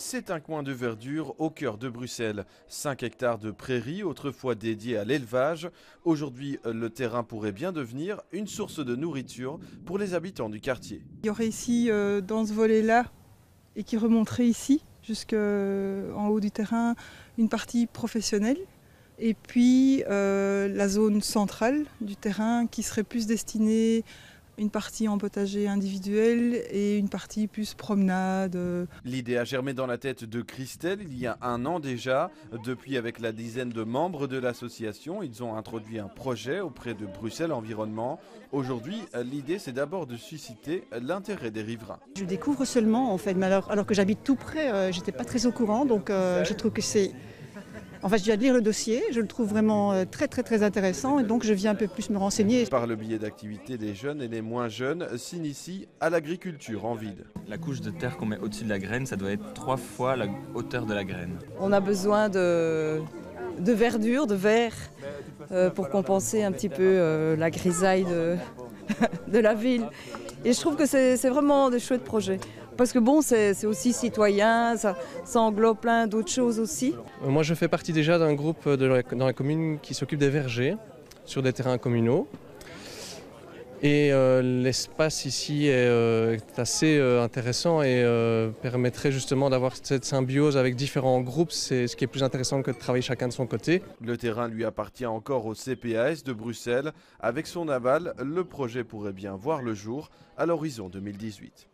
C'est un coin de verdure au cœur de Bruxelles. 5 hectares de prairies, autrefois dédiées à l'élevage. Aujourd'hui, le terrain pourrait bien devenir une source de nourriture pour les habitants du quartier. Il y aurait ici, dans ce volet-là, et qui remonterait ici, jusqu'en haut du terrain, une partie professionnelle. Et puis la zone centrale du terrain qui serait plus destinée une partie en potager individuel et une partie plus promenade. L'idée a germé dans la tête de Christelle il y a un an déjà. Depuis, avec la dizaine de membres de l'association, ils ont introduit un projet auprès de Bruxelles Environnement. Aujourd'hui, l'idée, c'est d'abord de susciter l'intérêt des riverains. Je découvre seulement, en fait, mais alors que j'habite tout près, j'étais pas très au courant, donc je trouve que c'est... Enfin, je viens de lire le dossier, je le trouve vraiment très intéressant et donc je viens un peu plus me renseigner. Par le biais d'activités, les jeunes et les moins jeunes s'initient à l'agriculture en ville. La couche de terre qu'on met au-dessus de la graine, ça doit être 3 fois la hauteur de la graine. On a besoin de verdure, de vert, pour compenser un petit peu la grisaille de la ville. Et je trouve que c'est vraiment des chouettes projets. Parce que bon, c'est aussi citoyen, ça englobe plein d'autres choses aussi. Moi, je fais partie déjà d'un groupe dans la commune qui s'occupe des vergers sur des terrains communaux. Et l'espace ici est assez intéressant et permettrait justement d'avoir cette symbiose avec différents groupes. C'est ce qui est plus intéressant que de travailler chacun de son côté. Le terrain lui appartient encore au CPAS de Bruxelles. Avec son aval, le projet pourrait bien voir le jour à l'horizon 2018.